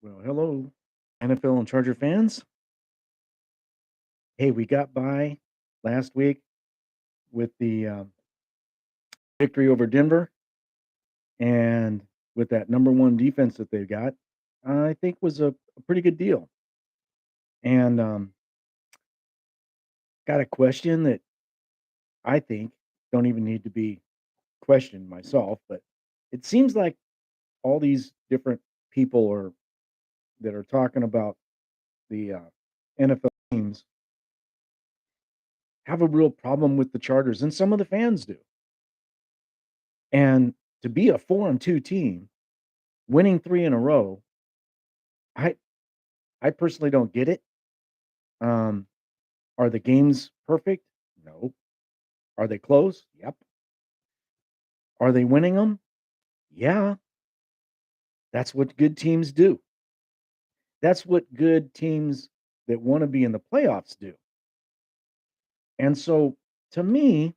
Well, hello, NFL and Charger fans. Hey, we got by last week with the victory over Denver, and with that number one defense that they've got, I think was a pretty good deal. And got a question that I think don't even need to be questioned myself, but it seems like all these different people are that are talking about the NFL teams have a real problem with the Chargers, and some of the fans do. And to be a 4-2 team, winning 3 in a row, I I personally don't get it. Um, are the games perfect? No. Are they close? Yep. Are they winning them? Yeah. That's what good teams do. That's what good teams that wanna be in the playoffs do. And so, to me,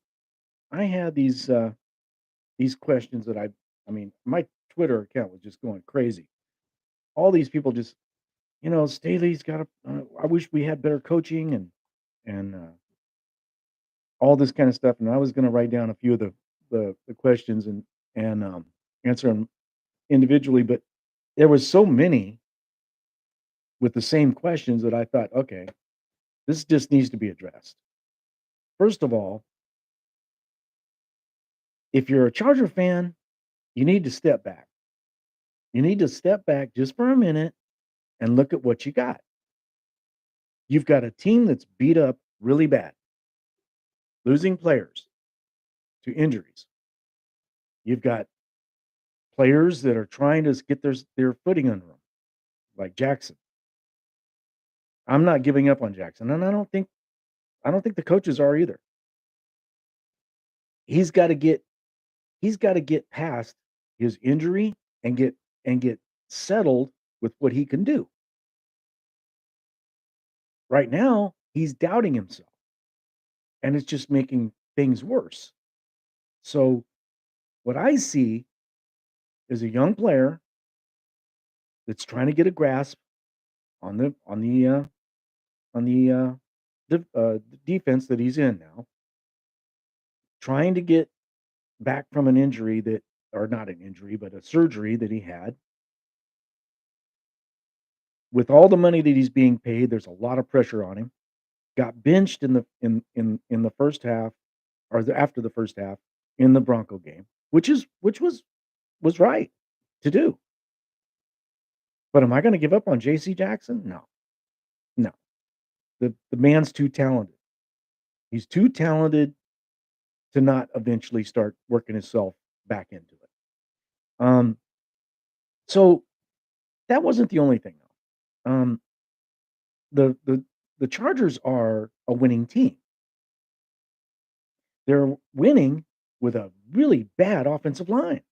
I had these questions that I mean, my Twitter account was just going crazy. All these people just, "Staley's got I wish we had better coaching," and all this kind of stuff, and I was gonna write down a few of the questions and answer them individually, but there was so many with the same questions that I thought, "Okay, this just needs to be addressed." First of all, if you're a Charger fan, you need to step back. You need to step back just for a minute and look at what you got. You've got a team that's beat up really bad, losing players to injuries. You've got players that are trying to get their footing under them, like Jackson. I'm not giving up on Jackson, and I don't think the coaches are either. He's gotta get he's gotta get past his injury and get settled with what he can do. Right now, he's doubting himself, and it's just making things worse. So, what I see is a young player that's trying to get a grasp on the defense that he's in now, trying to get back from an injury that or not an injury, but a surgery that he had. With all the money that he's being paid, there's a lot of pressure on him. Got benched in the first half after the first half in the Bronco game, which was right to do. But am I gonna give up on JC Jackson? No. No. The man's too talented. He's too talented to not eventually start working himself back into it. Um, so that wasn't the only thing though. The Chargers are a winning team. They're winning with a really bad offensive line.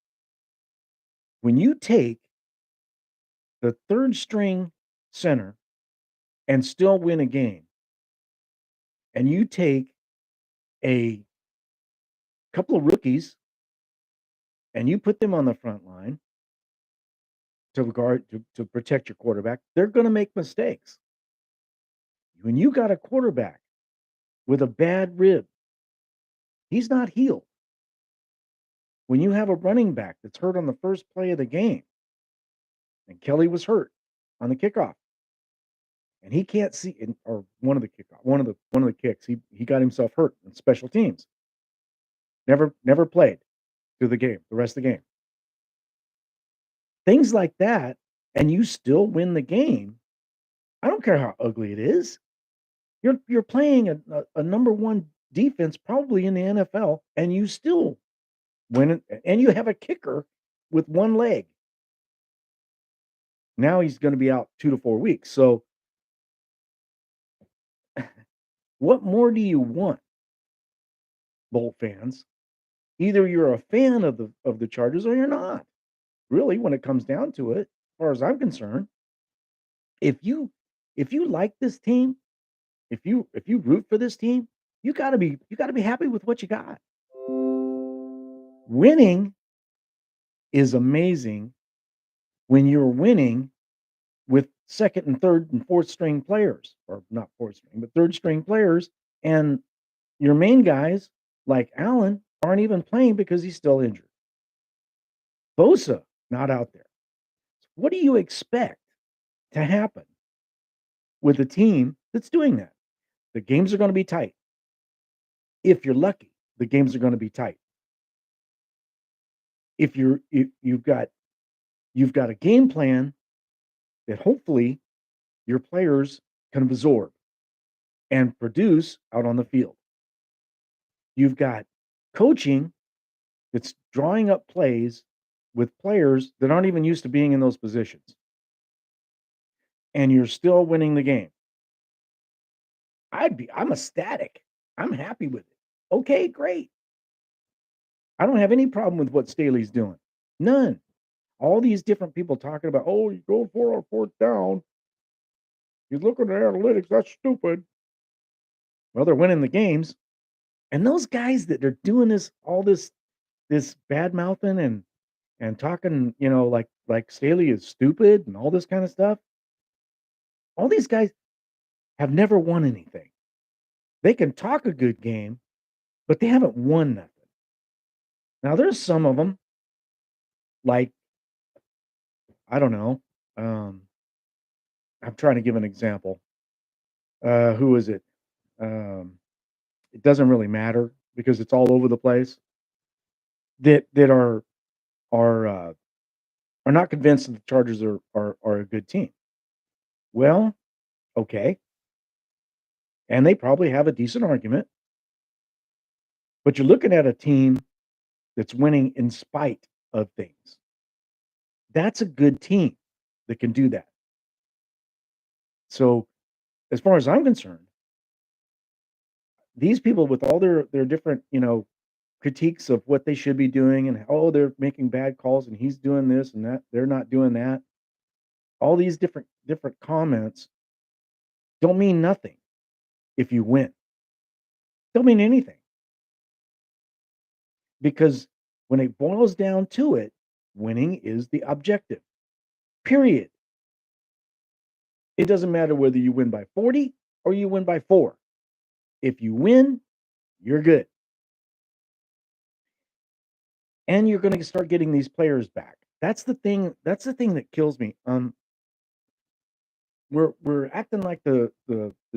When you take the 3rd string center and still win a game, and you take a couple of rookies and you put them on the front line to protect your quarterback, they're gonna make mistakes. When you got a quarterback with a bad rib, he's not healed. When you have a running back that's hurt on the first play of the game, and Kelly was hurt on the kickoff, and he can't see or one of the kicks, he got himself hurt in special teams. Never played through the rest of the game. Things like that, and you still win the game. I don't care how ugly it is. You're playing a number 1 defense probably in the NFL, and you still win it, and you have a kicker with 1 leg. Now he's gonna be out 2 to 4 weeks. So, what more do you want, Bolt fans? Either you're a fan of the Chargers or you're not. Really, when it comes down to it, as far as I'm concerned, if you if you like this team, if you root for this team, you gotta be happy with what you got. Winning is amazing when you're winning with second and third and fourth string players, or not fourth string, but third string players, and your main guys like Allen aren't even playing because he's still injured. Bosa not out there. What do you expect to happen with a team that's doing that? The games are going to be tight. If you're lucky, the games are going to be tight. If you've got a game plan that hopefully your players can absorb and produce out on the field. You've got coaching that's drawing up plays with players that aren't even used to being in those positions, and you're still winning the game. I'm ecstatic. I'm happy with it. Okay, great. I don't have any problem with what Staley's doing. None. All these different people talking about, oh, you go for a fourth down. You look at the analytics, that's stupid. Well, they're winning the games. And those guys that are doing this bad mouthing and talking, like Staley is stupid and all this kind of stuff. All these guys have never won anything. They can talk a good game, but they haven't won nothing. Now there's some of them, like, I don't know. I'm trying to give an example. Who is it? Um, it doesn't really matter because it's all over the place. That are not convinced that the Chargers are a good team. Well, okay, and they probably have a decent argument, but you're looking at a team that's winning in spite of things. That's a good team that can do that. So, as far as I'm concerned, these people with all their different, critiques of what they should be doing and, "Oh, they're making bad calls, and he's doing this and that, they're not doing that." All these different comments don't mean nothing if you win. Don't mean anything, because when it boils down to it, winning is the objective, period. It doesn't matter whether you win by 40 or you win by 4. If you win, you're good. And you're gonna start getting these players back. That's the thing that kills me. We're acting like the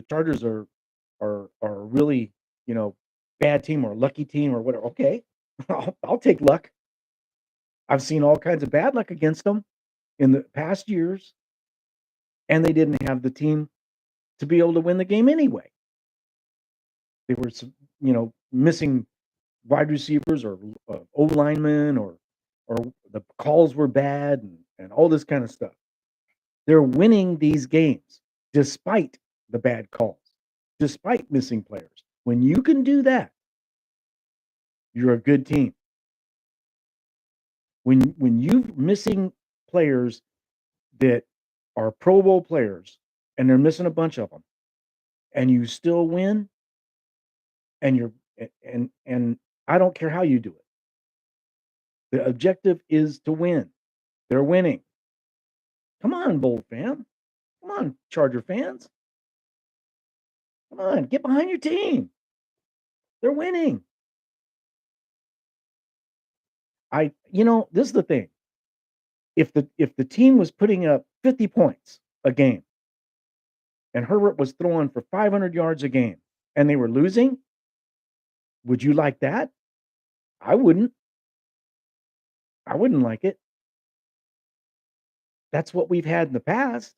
Chargers are a really, you know, bad team or a lucky team or whatever. Okay. I'll take luck. I've seen all kinds of bad luck against them in the past years, and they didn't have the team to be able to win the game anyway. They were, missing wide receivers or O linemen, or the calls were bad and all this kind of stuff. They're winning these games despite the bad calls, despite missing players. When you can do that, you're a good team. When you missing players that are Pro Bowl players and they're missing a bunch of them, and you still win, and you're and I don't care how you do it. The objective is to win. They're winning. Come on, Bold fam. Come on, Charger fans. Come on, get behind your team. They're winning. This is the thing. If the team was putting up 50 points a game and Herbert was throwing for 500 yards a game and they were losing, would you like that? I wouldn't. I wouldn't like it. That's what we've had in the past.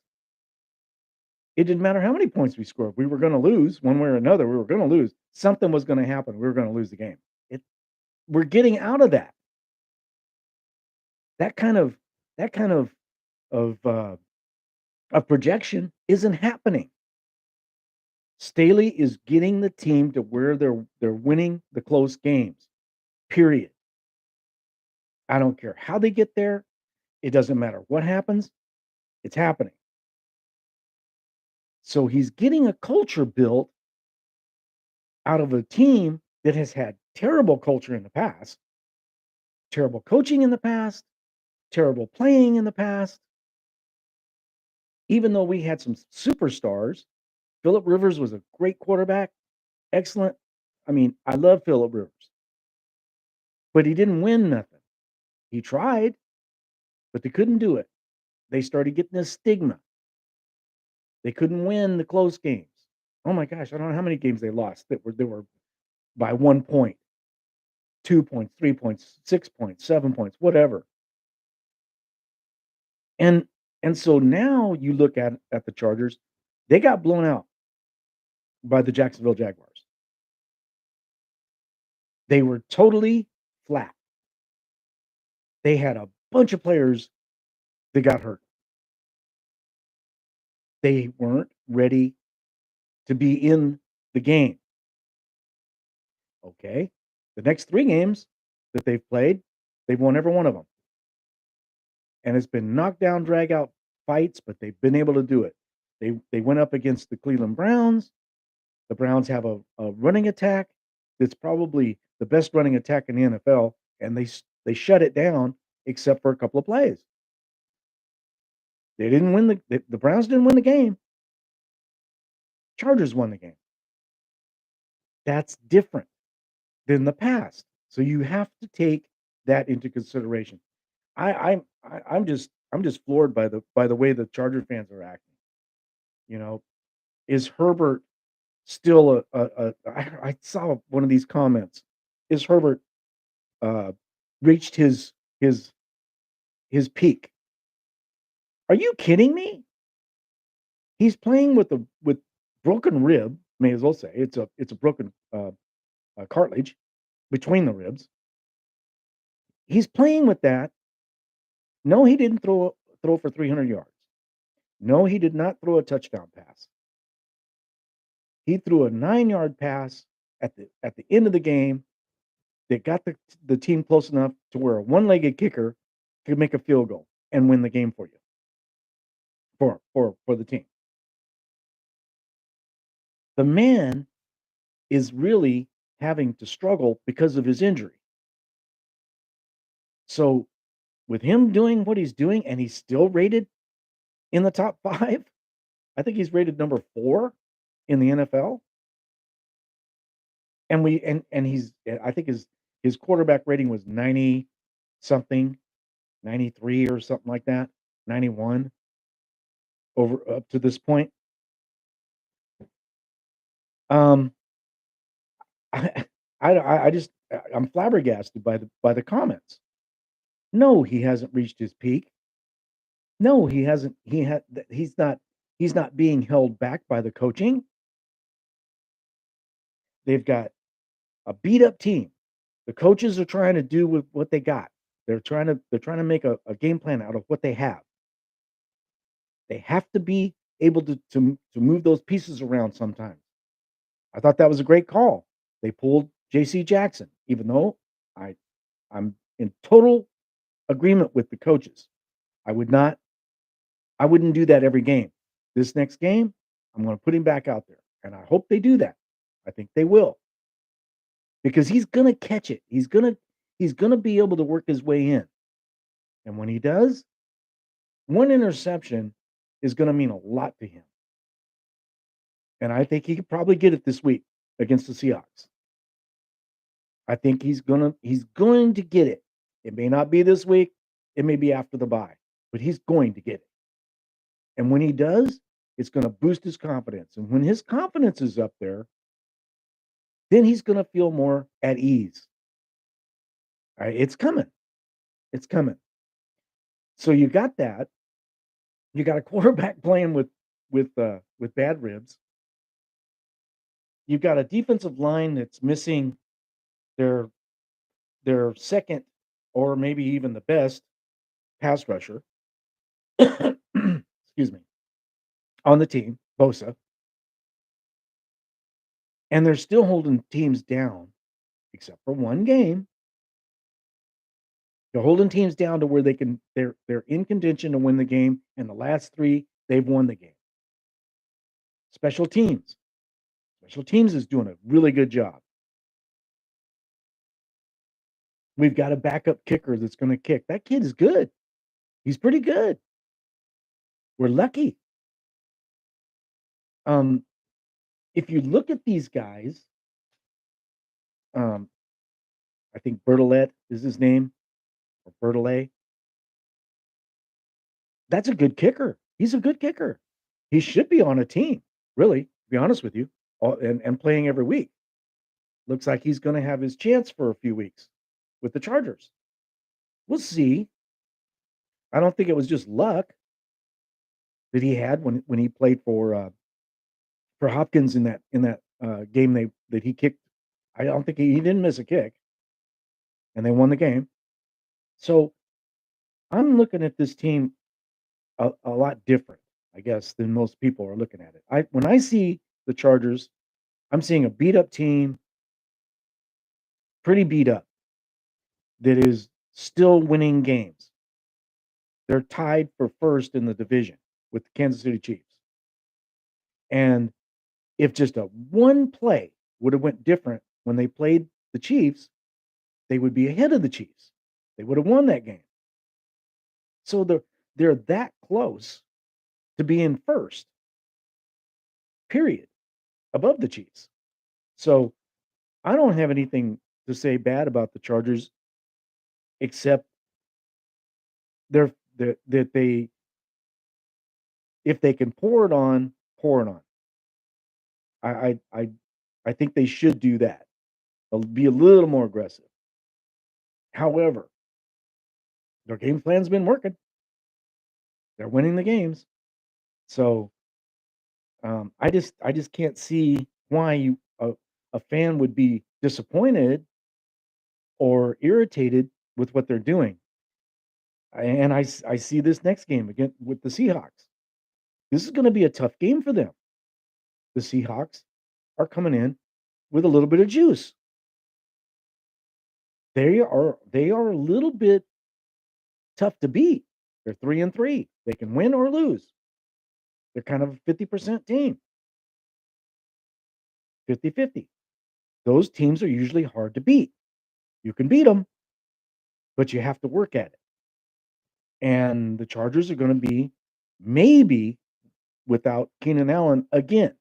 It didn't matter how many points we scored. We were going to lose one way or another. We were going to lose. Something was going to happen. We were going to lose the game. It, we're getting out of that. That kind of that kind of of projection isn't happening. Staley is getting the team to where they're winning the close games. Period. I don't care how they get there. It doesn't matter what happens. It's happening. So he's getting a culture built out of a team that has had terrible culture in the past, terrible coaching in the past, terrible playing in the past. Even though we had some superstars, Philip Rivers was a great quarterback, excellent. I mean, I love Philip Rivers, but he didn't win nothing. He tried, but they couldn't do it. They started getting this stigma. They couldn't win the close games. Oh my gosh, I don't know how many games they lost that were by 1 point, 2 points, 3 points, 6 points, 7 points, whatever. And and so now you look at the Chargers, they got blown out by the Jacksonville Jaguars. They were totally flat. They had a bunch of players that got hurt. They weren't ready to be in the game. Okay. The next 3 games that they've played, they've won every one of them. And it's been knockdown, drag out fights, but they've been able to do it. They went up against the Cleveland Browns. The Browns have a running attack that's probably the best running attack in the NFL, and they shut it down except for a couple of plays. They didn't win the Browns didn't win the game. Chargers won the game. That's different than the past. So you have to take that into consideration. I'm just floored by the way the Charger fans are acting. You know, is Herbert still I saw one of these comments. Is Herbert uh reached his his peak? Are you kidding me? He's playing with broken rib, may as well say. It's a broken cartilage between the ribs. He's playing with that. No, he didn't throw for 300 yards. No, he did not throw a touchdown pass. He threw a 9-yard pass at the end of the game that got the team close enough to where a one-legged kicker could make a field goal and win the game for you, for the team. The man is really having to struggle because of his injury. So, with him doing what he's doing and he's still rated in the top 5, I think he's rated number 4 in the NFL, and we and he's I think his quarterback rating was 90 something, 93 or something like that, 91 over up to this point. Um, I I just I'm flabbergasted by the comments. No, he hasn't reached his peak. No, he hasn't. He's not being held back by the coaching. They've got a beat up team. The coaches are trying to do with what they got. They're trying to make a game plan out of what they have. They have to be able to move those pieces around sometimes. I thought that was a great call. They pulled JC Jackson, even though I I'm in total agreement with the coaches. I would not I wouldn't do that every game. This next game, I'm going to put him back out there, and I hope they do that. I think they will because he's going to catch it. He's going to be able to work his way in. And when he does, one interception is going to mean a lot to him. And I think he could probably get it this week against the Seahawks. I think he's going to get it. It may not be this week, it may be after the bye, but he's going to get it. And when he does, it's going to boost his confidence. And when his confidence is up there, then he's going to feel more at ease. All right, it's coming. It's coming. So you got that. You got a quarterback playing with bad ribs. You've got a defensive line that's missing their their second or maybe even the best pass rusher. Excuse me, on the team, Bosa, and they're still holding teams down, except for one game. They're holding teams down to where they're in contention to win the game, and the last 3, they've won the game. Special teams. Special teams is doing a really good job. We've got a backup kicker that's gonna kick. That kid is good. He's pretty good. We're lucky. Um, if you look at these guys, um, I think Bertolet is his name, or Bertolet. That's a good kicker. He's a good kicker. He should be on a team, really, to be honest with you, and playing every week. Looks like he's gonna have his chance for a few weeks with the Chargers. We'll see. I don't think it was just luck that he had when he played for Hopkins in that game that he kicked. I don't think he didn't miss a kick, and they won the game. So I'm looking at this team a lot different, I guess, than most people are looking at it. I When I see the Chargers, I'm seeing a beat up team, pretty beat up, that is still winning games. They're tied for first in the division with the Kansas City Chiefs. And if just a one play would have went different when they played the Chiefs, they would be ahead of the Chiefs. They would have won that game. So they're that close to being first, period, above the Chiefs. So I don't have anything to say bad about the Chargers except that they if they can pour it on, pour it on. I I I I think they should do that. Be a little more aggressive. However, their game plan's been working. They're winning the games. So I just can't see why a fan would be disappointed or irritated with what they're doing. And I see this next game again with the Seahawks. This is going to be a tough game for them. The Seahawks are coming in with a little bit of juice. They are a little bit tough to beat. They're 3-3. They can win or lose. They're kind of a 50% team, 50-50. Those teams are usually hard to beat. You can beat them, but you have to work at it. And the Chargers are gonna be maybe without Keenan Allen again.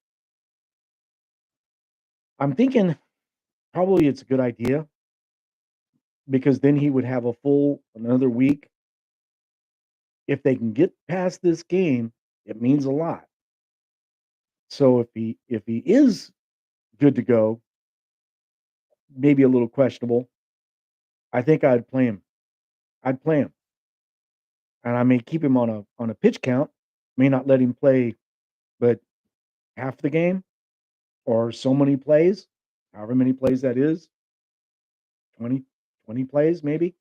I'm thinking probably it's a good idea because then he would have a full another week. If they can get past this game, it means a lot. So if he is good to go, maybe a little questionable, I think I'd play him. I'd play him. And I may keep him on a pitch count, may not let him play but half the game or so many plays, however many plays that is, 20, 20 plays maybe.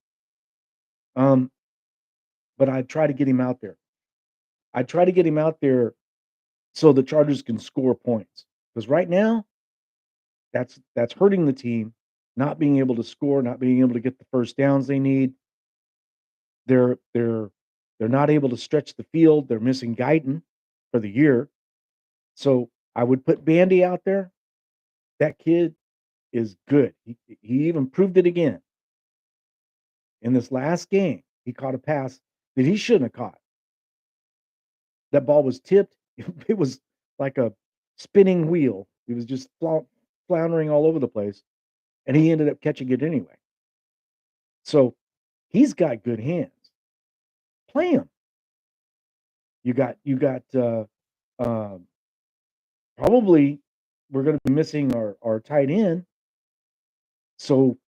Um, but I'd try to get him out there. I'd try to get him out there so the Chargers can score points. Because right now, that's hurting the team, not being able to score, not being able to get the first downs they need. They're they're they're not able to stretch the field. They're missing Guyton for the year. So I would put Bandy out there. That kid is good. He even proved it again in this last game. He caught a pass that he shouldn't have caught. That ball was tipped. It was like a spinning wheel. He was just floundering all over the place, and he ended up catching it anyway. So he's got good hands. Play him. You got probably we're going to be missing our tight end. So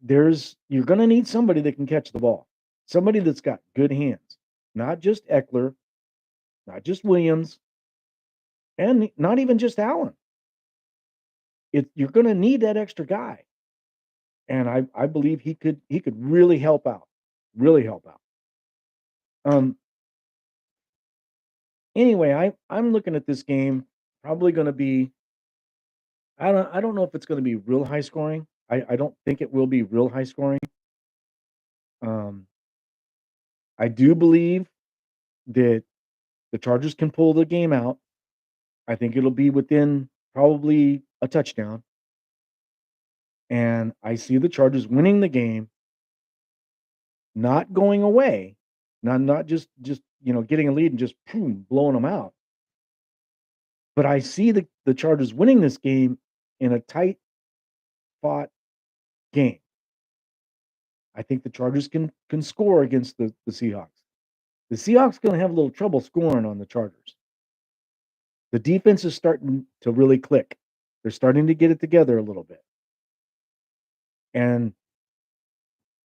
you're going to need somebody that can catch the ball. Somebody that's got good hands, not just Eckler, not just Williams, and not even just Allen. You're going to need that extra guy, and I believe he could really help out, really help out. Um. Anyway, I'm looking at this game probably going to be. I don't know if it's going to be real high scoring. I don't think it will be real high scoring. Um. I do believe that the Chargers can pull the game out. I think it'll be within probably a touchdown. And I see the Chargers winning the game, not going away, not just getting a lead and just boom, blowing them out. but I see the Chargers winning this game in a tight fought game. I think the Chargers can score against the Seahawks. The Seahawks gonna have a little trouble scoring on the Chargers. The defense is starting to really click. They're starting to get it together a little bit. And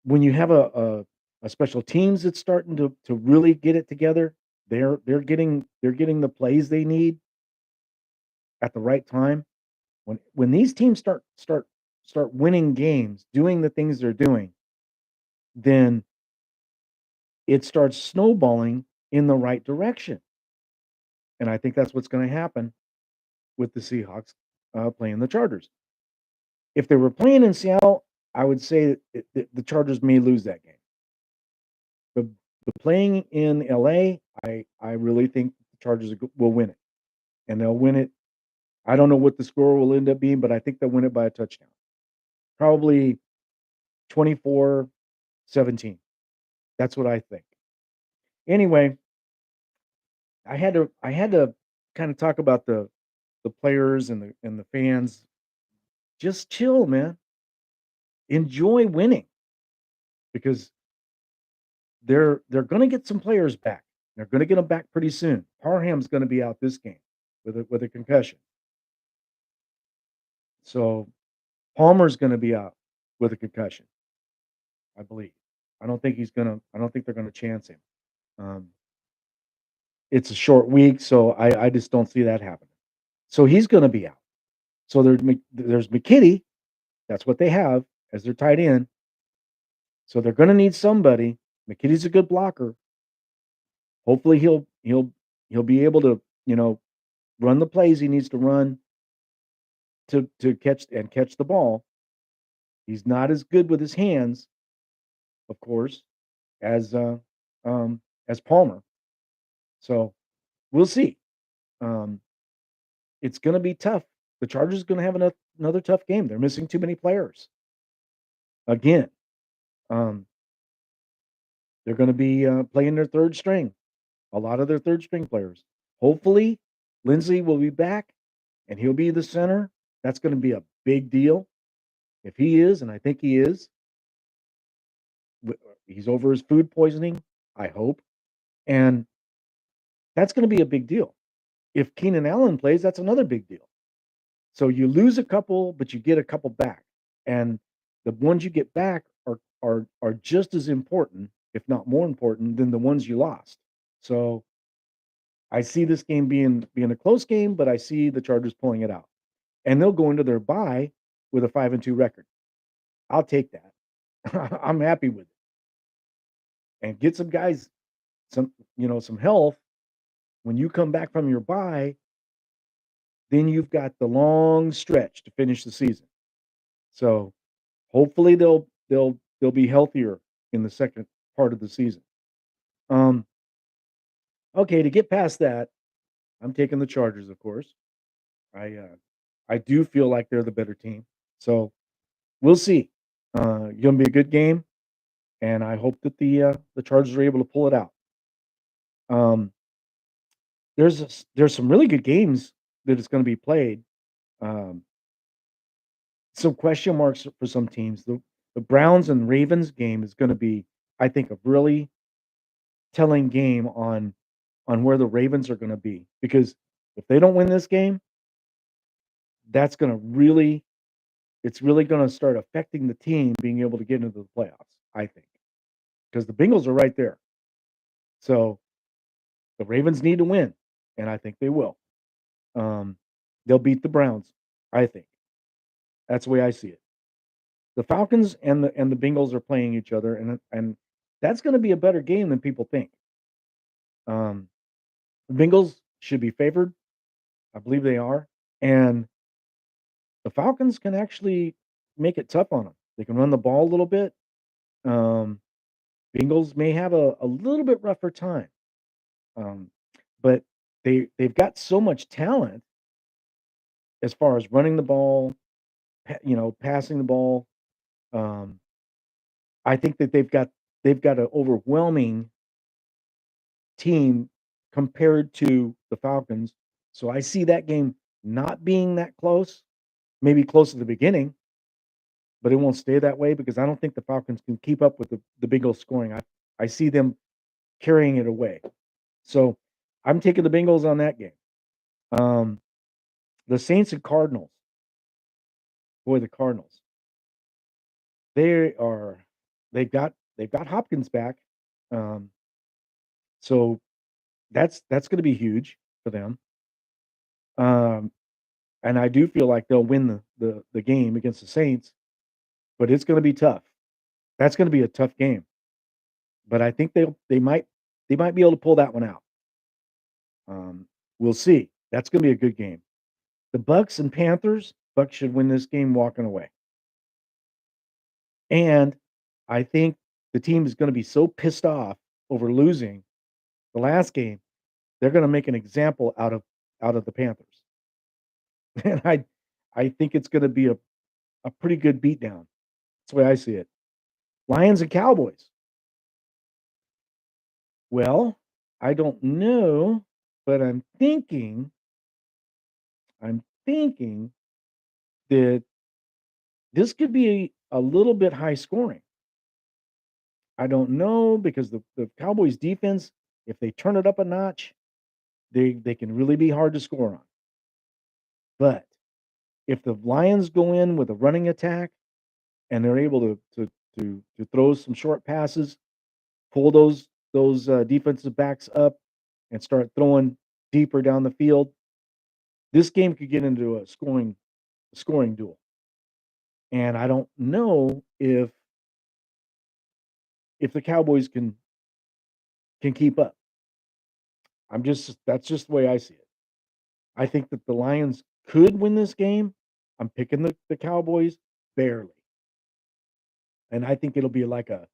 when you have a special teams that's starting to really get it together, they're getting the plays they need at the right time. When these teams start winning games, doing the things they're doing, then it starts snowballing in the right direction. And I think that's what's going to happen with the Seahawks playing the Chargers. If they were playing in Seattle, I would say that the Chargers may lose that game. But playing in LA, I really think the Chargers will win it, and they'll win it. I don't know what the score will end up being, but I think they'll win it by a touchdown, probably 24-17. That's what I think. Anyway, I had to kind of talk about the players and the fans. Just chill, man. Enjoy winning because they're going to get some players back. They're going to get them back pretty soon. Parham's going to be out this game with a concussion. So Palmer's going to be out with a concussion, I believe. I don't think they're going to chance him. Um, it's a short week, so I just don't see that happening. So he's going to be out. So there's McKitty. That's what they have as their tight end. So they're going to need somebody. McKitty's a good blocker. Hopefully he'll be able to run the plays he needs to run to catch the ball. He's not as good with his hands, of course, as as Palmer. So we'll see. Um, it's going to be tough. The Chargers going to have another tough game. They're missing too many players again. Um, they're going to be playing their third string. A lot of their third string players. Hopefully, Lindsey will be back and he'll be the center. That's going to be a big deal. If he is, and I think he is, he's over his food poisoning, I hope. And that's going to be a big deal. If Keenan Allen plays, that's another big deal. So you lose a couple, but you get a couple back. And the ones you get back are just as important, if not more important, than the ones you lost. So I see this game being a close game, but I see the Chargers pulling it out. And they'll go into their bye with a 5-2 record. I'll take that. I'm happy with it. And get some guys some health. When you come back from your bye, then you've got the long stretch to finish the season. So hopefully they'll be healthier in the second part of the season. Um, okay, to get past that, I'm taking the Chargers, of course. I do feel like they're the better team. So we'll see. Gonna be a good game, and I hope that the Chargers are able to pull it out. Um, there's some really good games that is going to be played. Um, some question marks for some teams. The Browns and Ravens game is going to be, I think, a really telling game on where the Ravens are going to be because if they don't win this game, that's going to really it's really going to start affecting the team being able to get into the playoffs. I think because the Bengals are right there. So the Ravens need to win, and I think they will. Um, they'll beat the Browns. I think that's the way I see it. The Falcons and the Bengals are playing each other, and that's going to be a better game than people think. Um, the Bengals should be favored. I believe they are, and the Falcons can actually make it tough on them. They can run the ball a little bit. Um, Bengals may have a little bit rougher time, um, but they've got so much talent as far as running the ball, passing the ball. Um, I think that they've got an overwhelming team compared to the Falcons, So I see that game not being that close, maybe close at the beginning, but it won't stay that way because I don't think the Falcons can keep up with the Bengals scoring. I see them carrying it away. So I'm taking the Bengals on that game. Um, the Saints and Cardinals. Boy, the Cardinals. They are they've got Hopkins back. Um, so that's going to be huge for them. Um, and I do feel like they'll win the game against the Saints, but it's going to be tough. That's going to be a tough game. But I think they might be able to pull that one out. Um, we'll see. That's going to be a good game. The Bucks and Panthers. Bucks should win this game walking away. And I think the team is going to be so pissed off over losing the last game, they're going to make an example out of the Panthers. And I think it's going to be a pretty good beatdown. That's the way I see it. Lions and Cowboys. Well, I don't know, but I'm thinking that this could be a little bit high scoring. I don't know because the Cowboys defense, if they turn it up a notch, they can really be hard to score on. But if the Lions go in with a running attack and they're able to throw some short passes, pull those defensive backs up and start throwing deeper down the field, this game could get into a scoring duel. And I don't know if the Cowboys can keep up. That's just the way I see it. I think that the Lions could win this game. I'm picking the Cowboys barely. And I think it'll be like a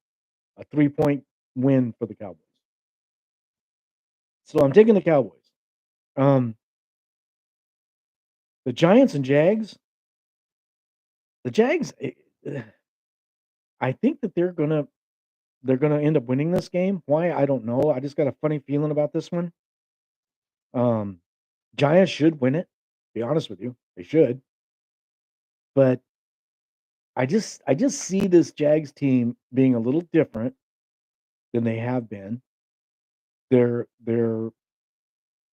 3-point win for the Cowboys. So I'm taking the Cowboys. Um, the Giants and Jags. The Jags, I think that they're gonna end up winning this game. Why? I don't know. I just got a funny feeling about this one. Um, Giants should win it. Be honest with you, they should. But I just see this Jags team being a little different than they have been. Their their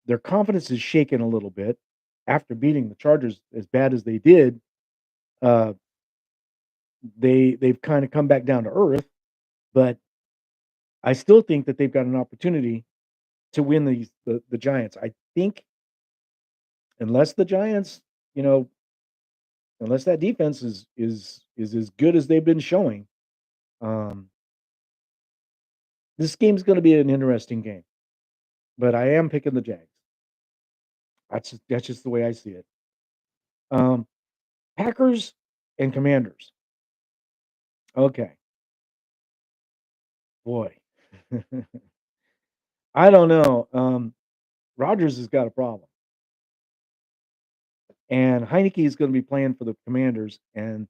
their confidence is shaken a little bit after beating the Chargers as bad as they did. Uh, they've kind of come back down to earth, but I still think that they've got an opportunity to win the Giants. I think unless the Giants, you know, unless that defense is as good as they've been showing, um, this game's going to be an interesting game. But I am picking the Jags. That's just the way I see it. Um, Packers and Commanders. Okay, boy, I don't know. Rodgers has got a problem, and Heineke is going to be playing for the Commanders, and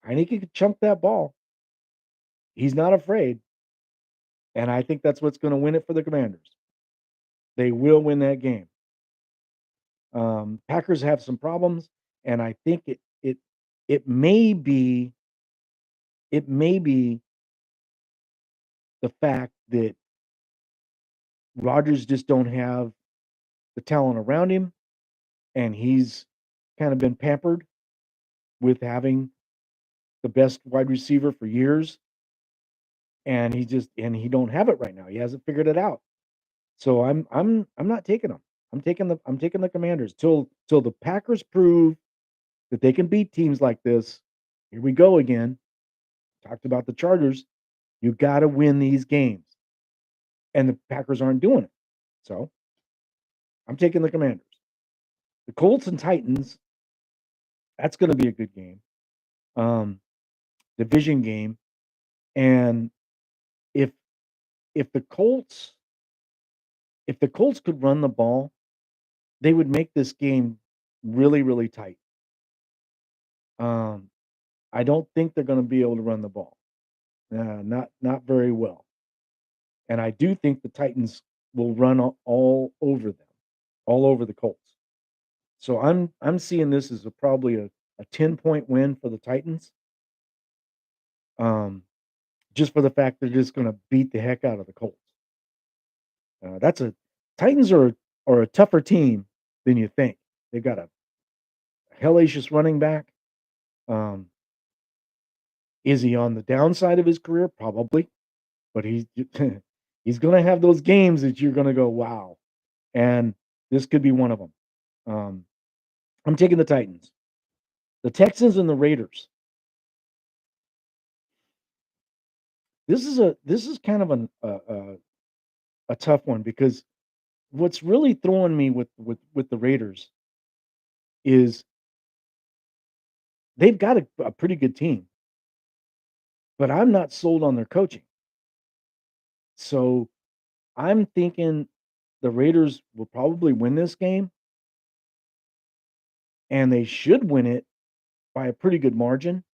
Heineke could chunk that ball. He's not afraid, and I think that's what's going to win it for the Commanders. They will win that game. Packers have some problems, and I think it may be the fact that Rodgers just don't have the talent around him, and he's kind of been pampered with having the best wide receiver for years, and he don't have it right now. He hasn't figured it out. So I'm not taking them. I'm taking the Commanders till the Packers prove that they can beat teams like this. Here we go again. Talked about the Chargers. You got to win these games, and the Packers aren't doing it. So I'm taking the Commanders. The Colts and Titans. That's going to be a good game. Um, Division game, and if if the Colts if the Colts could run the ball, they would make this game really really tight. Um, I don't think they're going to be able to run the ball. Not very well. And I do think the Titans will run all over them. all over the Colts. So I'm seeing this as probably a 10-point win for the Titans. Um, just for the fact they're just gonna beat the heck out of the Colts. That's a Titans are a tougher team than you think. They've got a hellacious running back. Um, is he on the downside of his career? Probably, but he's he's gonna have those games that you're gonna go, wow. And this could be one of them. Um, I'm taking the Titans. The Texans and the Raiders. This is kind of a tough one because what's really throwing me with the Raiders is they've got a pretty good team, but I'm not sold on their coaching. So I'm thinking the Raiders will probably win this game, and they should win it by a pretty good margin.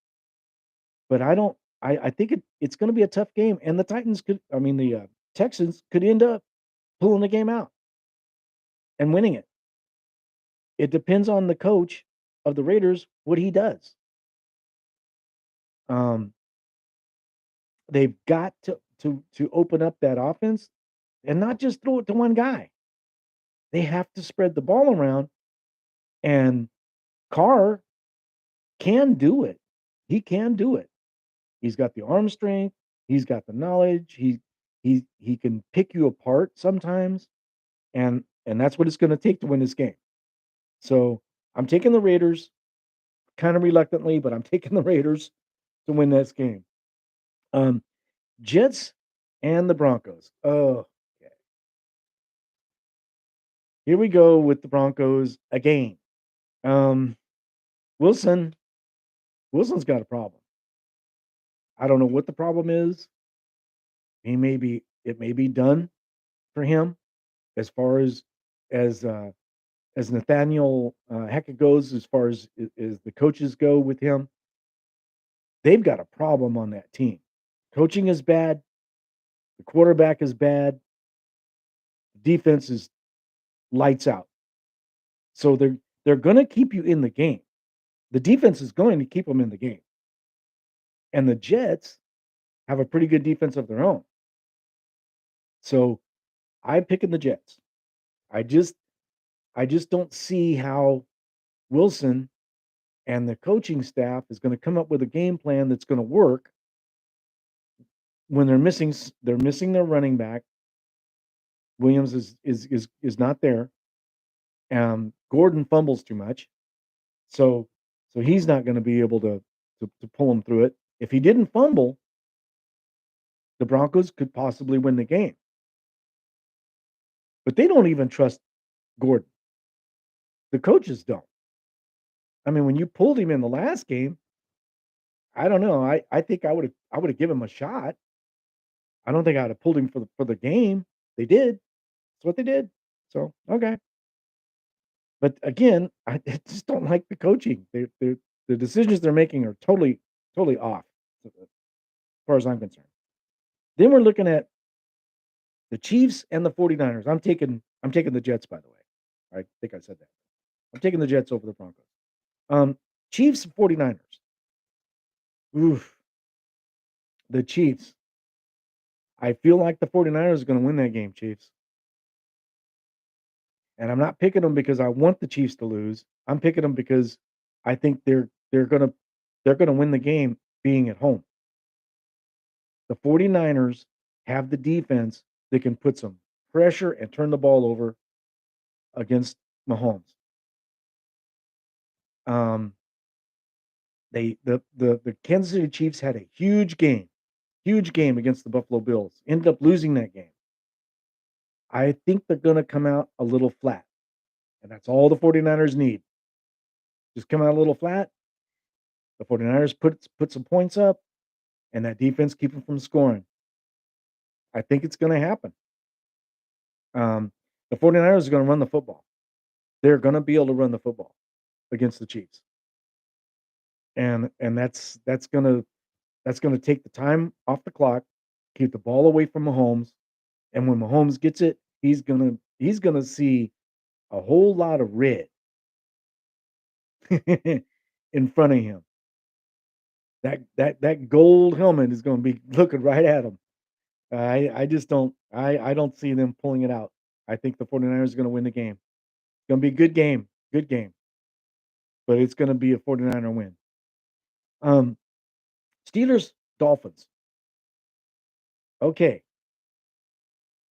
But I don't. I think it's going to be a tough game, and the Titans could. I mean, the Texans could end up pulling the game out and winning it. It depends on the coach of the Raiders what he does. Um, they've got to open up that offense and not just throw it to one guy. They have to spread the ball around, and Carr can do it. He can do it. He's got the arm strength. He's got the knowledge. He can pick you apart sometimes, and that's what it's going to take to win this game. So I'm taking the Raiders, kind of reluctantly, but I'm taking the Raiders to win this game. Um, Jets and the Broncos. Oh, okay. Here we go with the Broncos again. Um, Wilson. Wilson's got a problem. I don't know what the problem is. He may be. It may be done for him as far as as Nathaniel Hackett goes. As far as the coaches go with him, they've got a problem on that team. Coaching is bad. The quarterback is bad. Defense is lights out. So they're going to keep you in the game. The defense is going to keep them in the game. And the Jets have a pretty good defense of their own. So I'm picking the Jets. I just I just don't see how Wilson and the coaching staff is going to come up with a game plan that's going to work when they're missing their running back. Williams is not there. Gordon fumbles too much. So he's not going to be able to pull him through it. If he didn't fumble, the Broncos could possibly win the game. But they don't even trust Gordon. The coaches don't. I mean, when you pulled him in the last game, I don't know. I think I would have given him a shot. I don't think I'd have pulled him for the game. They did. That's what they did. So okay. But again, I just don't like the coaching. The decisions they're making are totally off as far as I'm concerned. Then we're looking at the Chiefs and the 49ers. I'm taking the Jets, by the way. I think I said that. I'm taking the Jets over the Broncos. Um, Chiefs and 49ers. Oof. The Chiefs. I feel like the 49ers are going to win that game, Chiefs. And I'm not picking them because I want the Chiefs to lose. I'm picking them because I think they're gonna win the game being at home. The 49ers have the defense that can put some pressure and turn the ball over against Mahomes. Um, the Kansas City Chiefs had a huge game against the Buffalo Bills. Ended up losing that game. I think they're gonna come out a little flat, and that's all the 49ers need. Just come out a little flat. The 49ers put some points up, and that defense keep them from scoring. I think it's gonna happen. The 49ers are gonna run the football. They're gonna be able to run the football against the Chiefs. And that's gonna take the time off the clock, keep the ball away from Mahomes, and when Mahomes gets it, he's gonna see a whole lot of red in front of him. That gold helmet is gonna be looking right at him. I just don't I don't see them pulling it out. I think the 49ers are gonna win the game. It's gonna be a good game, but it's gonna be a 49er win. Um, Steelers, Dolphins. Okay,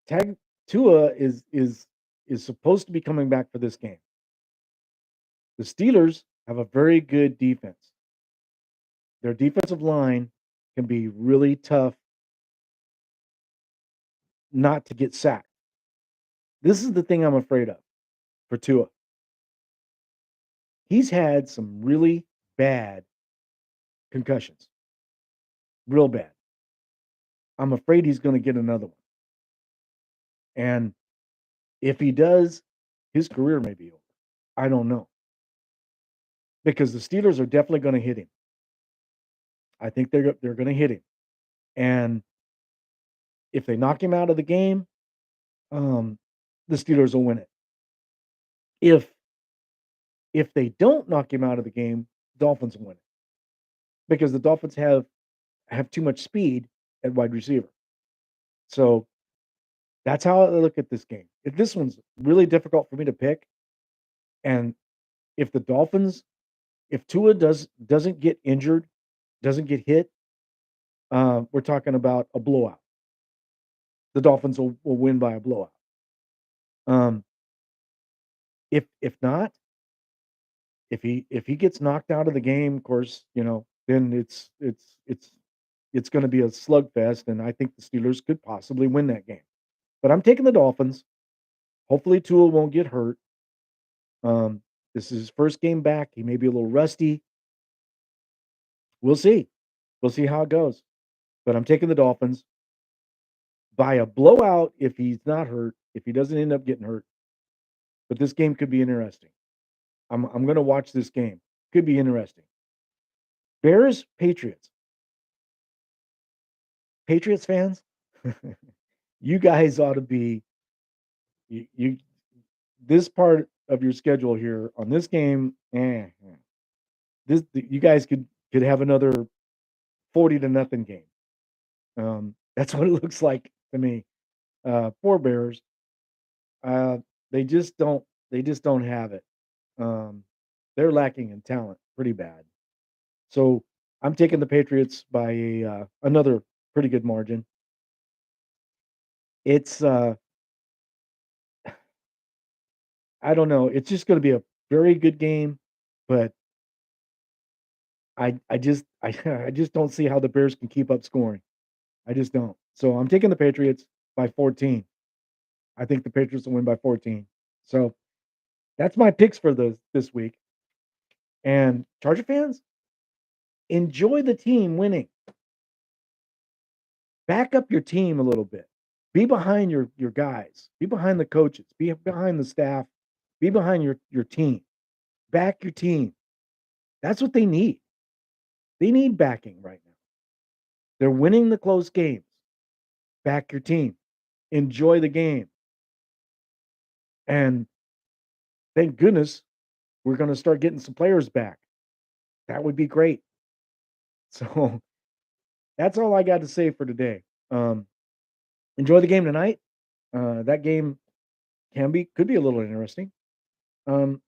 tag Tua is supposed to be coming back for this game. The Steelers have a very good defense. Their defensive line can be really tough not to get sacked. This is the thing I'm afraid of for Tua. He's had some really bad concussions, real bad. I'm afraid he's going to get another one. And if he does, his career may be over. I don't know because the Steelers are definitely going to hit him. I think they're going to hit him, and if they knock him out of the game, um, the Steelers will win it. If if they don't knock him out of the game, Dolphins will win it because the Dolphins have too much speed at wide receiver. So that's how I look at this game. If this one's really difficult for me to pick, and if the Dolphins, if Tua doesn't get injured, doesn't get hit, we're talking about a blowout. The Dolphins will win by a blowout. Um, if not, if he gets knocked out of the game, of course, then it's going to be a slugfest, and I think the Steelers could possibly win that game. But I'm taking the Dolphins. Hopefully, Tua won't get hurt. Um, this is his first game back. He may be a little rusty. We'll see. We'll see how it goes. But I'm taking the Dolphins by a blowout if he's not hurt, if he doesn't end up getting hurt. But this game could be interesting. I'm going to watch this game. Could be interesting. Bears, Patriots. Patriots fans, you guys ought to be you this part of your schedule here on this game. You guys could have another 40-0 game. That's what it looks like to me. Poor Bears. Uh, they just don't have it. Um, they're lacking in talent pretty bad. So I'm taking the Patriots by another pretty good margin. It's I don't know. It's just going to be a very good game, but I just don't see how the Bears can keep up scoring. I just don't. So I'm taking the Patriots by 14. I think the Patriots will win by 14. So that's my picks for this week. And Charger fans, enjoy the team winning. Back up your team a little bit. Be behind your guys. Be behind the coaches. Be behind the staff. Be behind your team. Back your team. That's what they need. They need backing right now. They're winning the close games. Back your team. Enjoy the game. And thank goodness we're going to start getting some players back. That would be great. So that's all I got to say for today. Enjoy the game tonight. That game could be a little interesting. Um,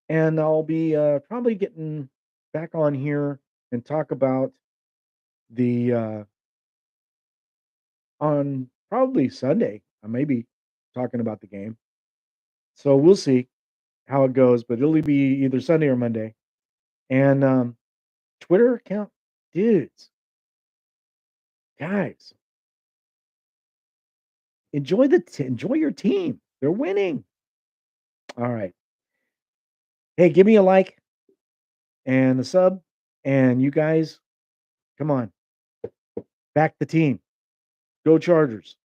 and I'll be probably getting back on here and talk about the on probably Sunday. I may be talking about the game. So we'll see how it goes, but it'll be either Sunday or Monday. And Twitter account, dudes, guys, enjoy your team. They're winning. All right. Hey, give me a like and a sub, and you guys, come on, back the team. Go Chargers.